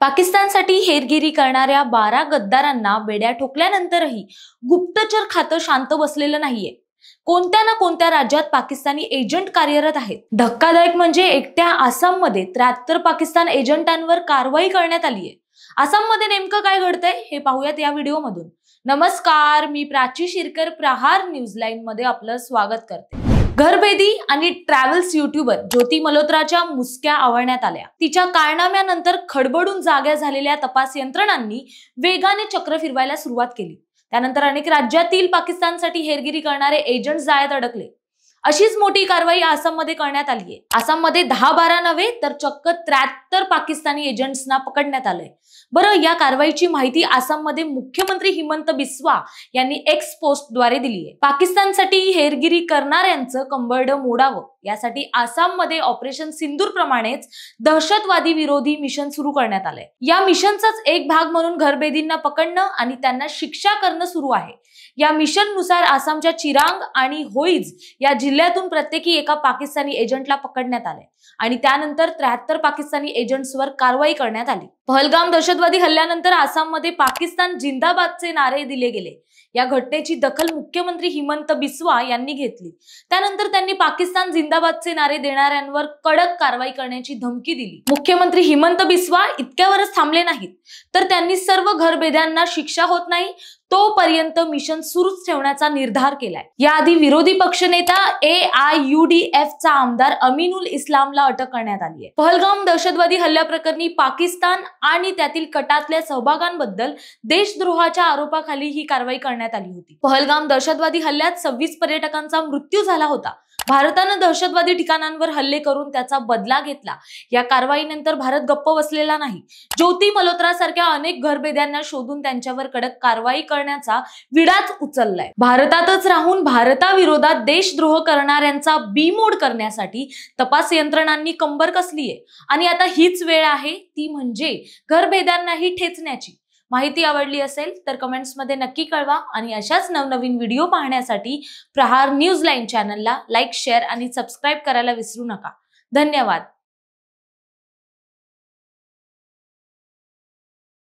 पाकिस्तानसाठी हेरगिरी करणाऱ्या 12 गद्दारांना बेड्या ठोकल्यानंतरही गुप्तचर खातं शांत बसलेलं नाहीये। कोणत्या ना कोणत्या राज्यात पाकिस्तानी एजंट कार्यरत आहेत। धक्कादायक म्हणजे एकट्या आसाममध्ये 73 पाकिस्तान एजंटांवर कारवाई करण्यात आली आहे। आसाममध्ये नेमकं काय घडतंय हे पाहूयात या व्हिडिओमधून। नमस्कार, मी प्राची शिरकर, प्रहार न्यूज लाईन मध्ये आपलं स्वागत करते। घरभेदी आणि ट्रॅव्हल्स युट्यूबर ज्योती मल्होत्राच्या मुसक्या आवळण्यात आल्या। तिच्या कारनाम्यानंतर खडबडून जाग्या झालेल्या तपास यंत्रणांनी वेगाने चक्र फिरवायला सुरुवात केली। त्यानंतर अनेक राज्यातील पाकिस्तानसाठी हेरगिरी करणारे एजंट्स जाळ्यात अडकले। अशीच मोठी कारवाई आसाममध्ये करण्यात आली आहे। आसाममध्ये 10-12 नव्हे तर चक्क 73 पाकिस्तानी एजंट्सना पकडण्यात आलंय। बरं, या कारवाईची माहिती आसाममध्ये मुख्यमंत्री हिमंत बिस्वा यांनी एक्स पोस्टद्वारे दिली आहे। पाकिस्तानसाठी हेरगिरी करणाऱ्यांचं कंबरड मोडावं यासाठी आसाममध्ये ऑपरेशन सिंदूर प्रमाणेच दहशतवादी विरोधी मिशन सुरू करण्यात आलंय। या मिशनचाच एक भाग म्हणून घरभेदींना पकडणं आणि त्यांना शिक्षा करणं सुरू आहे। या मिशननुसार आसामच्या चिरांग आणि होईज या जिल्ह्यातून प्रत्येकी एका पाकिस्तानी एजंटला पकडण्यात आले आणि त्यानंतर 73 पाकिस्तानी एजंट्सवर कारवाई करण्यात आली। पहलगाम दहशतवादी हल्ल्यानंतर आसाममध्ये पाकिस्तान जिंदाबादचे नारे दिले गेले। या घटनेची दखल मुख्यमंत्री हिमंत बिस्वा यांनी घेतली। त्यानंतर त्यांनी पाकिस्तान जिंदाबादचे नारे देणाऱ्यांवर कडक कारवाई करण्याची धमकी दिली। मुख्यमंत्री हिमंत बिस्वा इतक्यावरच थांबले नाहीत, तर त्यांनी सर्व घरभेद्यांना शिक्षा होत नाही तोपर्यंत मिशन सुरूच ठेवण्याचा निर्धार केलाय। याआधी विरोधी पक्षनेता AIUDF चा आमदार अमीनुल इस्लामला अटक करण्यात आली आहे। पहलगाम दहशतवादी हल्ल्याप्रकरणी पाकिस्तान आणि त्यातील कटातल्या सहभागांबद्दल देशद्रोहाच्या आरोपाखाली ही कारवाई करण्यात आली होती। पहलगाम दहशतवादी हल्ल्यात 26 पर्यटकांचा मृत्यू झाला होता। भारतानं दहशतवादी ठिकाणांवर हल्ले करून त्याचा बदला घेतला। या कारवाईनंतर भारत गप्प बसलेला नाही। ज्योती मल्होत्रा सारख्या अनेक घरभेद्यांना शोधून त्यांच्यावर कडक कारवाई करण्याचा विडाच उचललाय। भारतातच राहून भारताविरोधात देशद्रोह करणाऱ्यांचा बीमोड करण्यासाठी तपास यंत्रणांनी कंबर कसली आहे आणि आता हीच वेळ आहे ती म्हणजे घरभेद्यांनाही ठेचण्याची। माहिती आवडली असेल तर कमेंट्समध्ये नक्की कळवा आणि अशाच नवनवीन व्हिडिओ पाहण्यासाठी प्रहार न्यूज लाईन चॅनलला लाईक, शेअर आणि सबस्क्राईब करायला विसरू नका। धन्यवाद।